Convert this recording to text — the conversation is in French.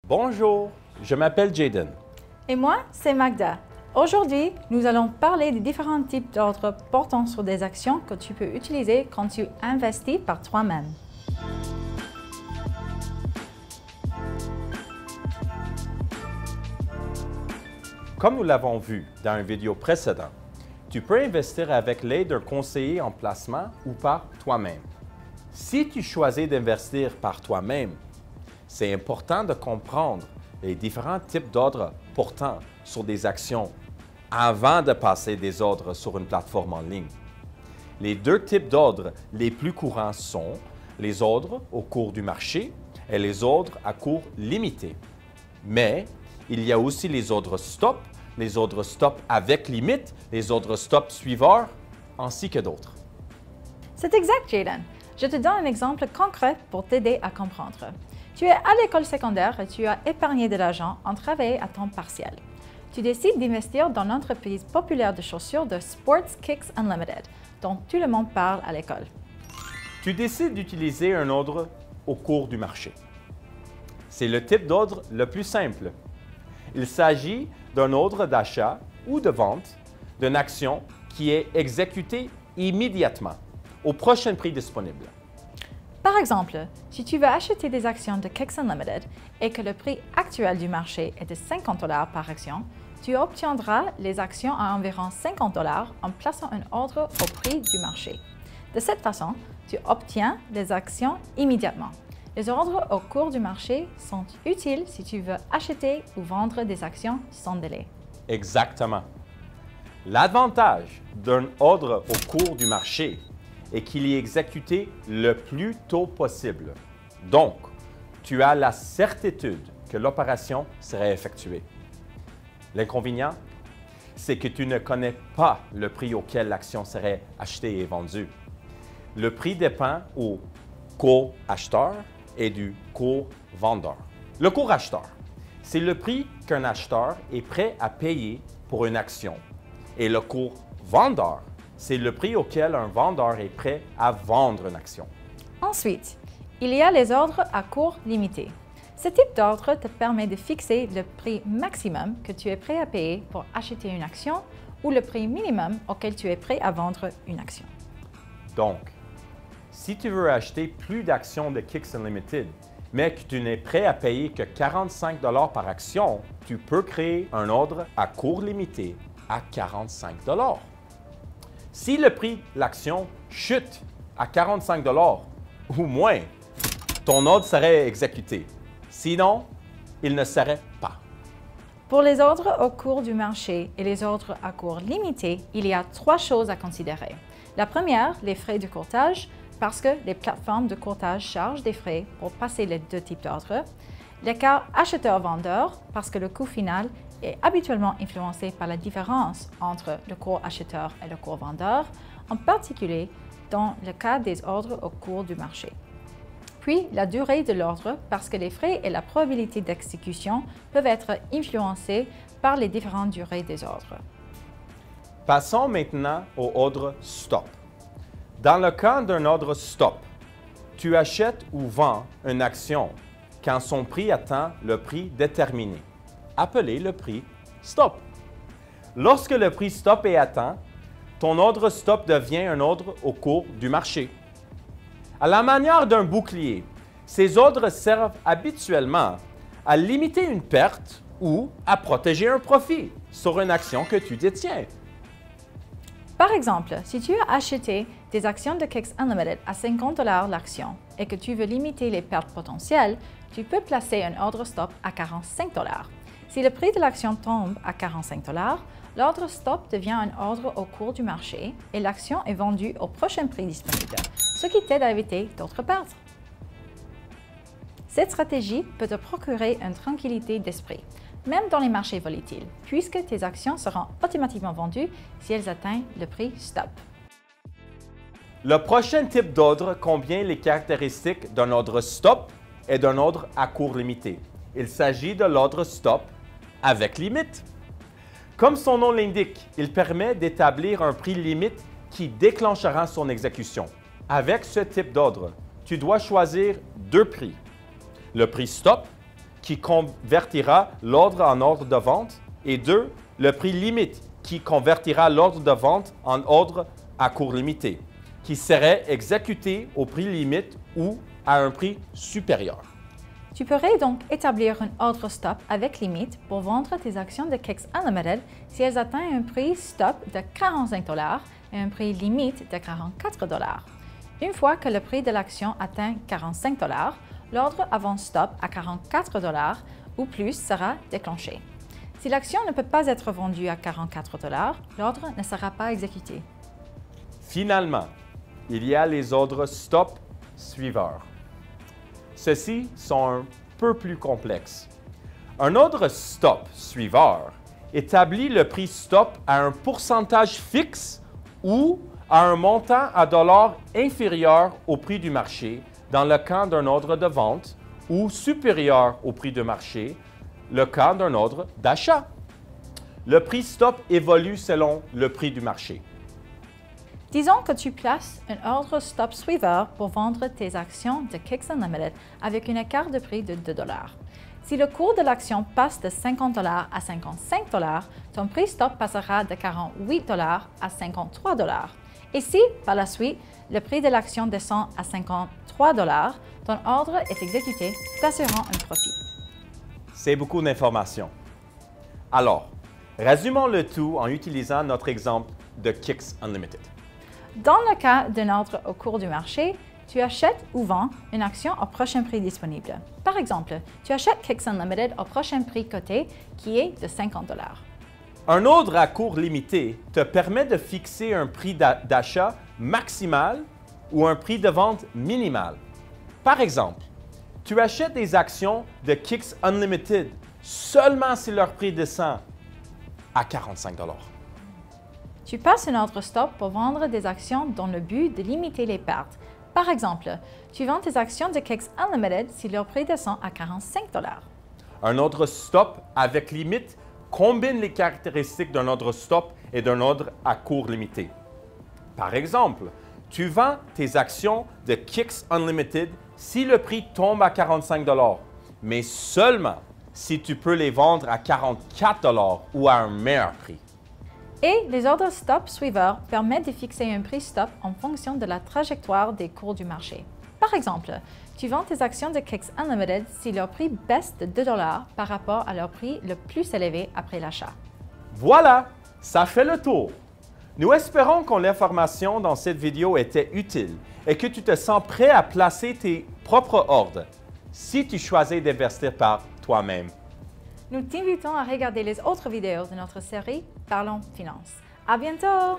Bonjour, je m'appelle Jaden. Et moi, c'est Magda. Aujourd'hui, nous allons parler des différents types d'ordres portant sur des actions que tu peux utiliser quand tu investis par toi-même. Comme nous l'avons vu dans une vidéo précédente, tu peux investir avec l'aide d'un conseiller en placement ou par toi-même. Si tu choisis d'investir par toi-même, c'est important de comprendre les différents types d'ordres portant sur des actions avant de passer des ordres sur une plateforme en ligne. Les deux types d'ordres les plus courants sont les ordres au cours du marché et les ordres à cours limité. Mais il y a aussi les ordres stop, les ordres stop avec limite, les ordres stop suiveurs, ainsi que d'autres. C'est exact, Jaden. Je te donne un exemple concret pour t'aider à comprendre. Tu es à l'école secondaire et tu as épargné de l'argent en travaillant à temps partiel. Tu décides d'investir dans l'entreprise populaire de chaussures de Sports Kicks Unlimited, dont tout le monde parle à l'école. Tu décides d'utiliser un ordre au cours du marché. C'est le type d'ordre le plus simple. Il s'agit d'un ordre d'achat ou de vente d'une action qui est exécutée immédiatement au prochain prix disponible. Par exemple, si tu veux acheter des actions de Kicks Unlimited et que le prix actuel du marché est de 50 $ par action, tu obtiendras les actions à environ 50 $ en plaçant un ordre au prix du marché. De cette façon, tu obtiens les actions immédiatement. Les ordres au cours du marché sont utiles si tu veux acheter ou vendre des actions sans délai. Exactement. L'avantage d'un ordre au cours du marché est qu'il est exécuté le plus tôt possible. Donc, tu as la certitude que l'opération serait effectuée. L'inconvénient, c'est que tu ne connais pas le prix auquel l'action serait achetée et vendue. Le prix dépend au cours acheteur et du cours vendeur. Le cours acheteur, c'est le prix qu'un acheteur est prêt à payer pour une action. Et le cours vendeur, c'est le prix auquel un vendeur est prêt à vendre une action. Ensuite, il y a les ordres à cours limité. Ce type d'ordre te permet de fixer le prix maximum que tu es prêt à payer pour acheter une action ou le prix minimum auquel tu es prêt à vendre une action. Donc, si tu veux acheter plus d'actions de Kicks Unlimited, mais que tu n'es prêt à payer que 45 $ par action, tu peux créer un ordre à cours limité à 45 $. Si le prix de l'action chute à 45 $ ou moins, ton ordre serait exécuté. Sinon, il ne serait pas. Pour les ordres au cours du marché et les ordres à cours limité, il y a 3 choses à considérer. La première, les frais de courtage, parce que les plateformes de courtage chargent des frais pour passer les deux types d'ordres. L'écart acheteur-vendeur, parce que le coût final est habituellement influencé par la différence entre le cours acheteur et le cours vendeur, en particulier dans le cas des ordres au cours du marché. Puis, la durée de l'ordre, parce que les frais et la probabilité d'exécution peuvent être influencés par les différentes durées des ordres. Passons maintenant au ordre stop. Dans le cas d'un ordre stop, tu achètes ou vends une action quand son prix atteint le prix déterminé, appelé le prix stop. Lorsque le prix stop est atteint, ton ordre stop devient un ordre au cours du marché. À la manière d'un bouclier, ces ordres servent habituellement à limiter une perte ou à protéger un profit sur une action que tu détiens. Par exemple, si tu as acheté des actions de Kicks Unlimited à 50 $ l'action et que tu veux limiter les pertes potentielles, tu peux placer un ordre stop à 45 $. Si le prix de l'action tombe à 45 $, l'ordre stop devient un ordre au cours du marché et l'action est vendue au prochain prix disponible, ce qui t'aide à éviter d'autres pertes. Cette stratégie peut te procurer une tranquillité d'esprit, même dans les marchés volatiles, puisque tes actions seront automatiquement vendues si elles atteignent le prix stop. Le prochain type d'ordre combine les caractéristiques d'un ordre stop et d'un ordre à cours limité. Il s'agit de l'ordre stop avec limite. Comme son nom l'indique, il permet d'établir un prix limite qui déclenchera son exécution. Avec ce type d'ordre, tu dois choisir deux prix. Le prix stop qui convertira l'ordre en ordre de vente. Et 2, le prix limite qui convertira l'ordre de vente en ordre à cours limité, qui serait exécuté au prix limite ou à un prix supérieur. Tu pourrais donc établir un ordre stop avec limite pour vendre tes actions de Kicks Unlimited si elles atteignent un prix stop de 45 $ et un prix limite de 44 $. Une fois que le prix de l'action atteint 45 $, l'ordre avant stop à 44 $ ou plus sera déclenché. Si l'action ne peut pas être vendue à 44 $, l'ordre ne sera pas exécuté. Finalement, il y a les ordres stop suiveurs. Ceux-ci sont un peu plus complexes. Un ordre stop suiveur établit le prix stop à un pourcentage fixe ou à un montant à dollars inférieur au prix du marché dans le cas d'un ordre de vente ou supérieur au prix de marché, le cas d'un ordre d'achat. Le prix stop évolue selon le prix du marché. Disons que tu places un ordre stop suiveur pour vendre tes actions de Kicks Unlimited avec un écart de prix de 2 $. Si le cours de l'action passe de 50 $ à 55 $, ton prix stop passera de 48 $ à 53 $. Et si, par la suite, le prix de l'action descend à 53 $, ton ordre est exécuté, t'assurant un profit. C'est beaucoup d'informations. Alors, résumons le tout en utilisant notre exemple de Kicks Unlimited. Dans le cas d'un ordre au cours du marché, tu achètes ou vends une action au prochain prix disponible. Par exemple, tu achètes Kicks Unlimited au prochain prix coté qui est de 50 $. Un ordre à cours limité te permet de fixer un prix d'achat maximal ou un prix de vente minimal. Par exemple, tu achètes des actions de Kicks Unlimited seulement si leur prix descend à 45 $. Tu passes un ordre stop pour vendre des actions dans le but de limiter les pertes. Par exemple, tu vends tes actions de Kicks Unlimited si leur prix descend à 45 $. Un ordre stop avec limite combine les caractéristiques d'un ordre stop et d'un ordre à cours limité. Par exemple, tu vends tes actions de Kicks Unlimited si le prix tombe à 45 $, mais seulement si tu peux les vendre à 44 $ ou à un meilleur prix. Et les ordres stop suiveurs permettent de fixer un prix stop en fonction de la trajectoire des cours du marché. Par exemple, tu vends tes actions de Kicks Unlimited si leur prix baisse de 2 $ par rapport à leur prix le plus élevé après l'achat. Voilà, ça fait le tour. Nous espérons que l'information dans cette vidéo était utile et que tu te sens prêt à placer tes propres ordres si tu choisis d'investir par toi-même. Nous t'invitons à regarder les autres vidéos de notre série Parlons Finance. À bientôt!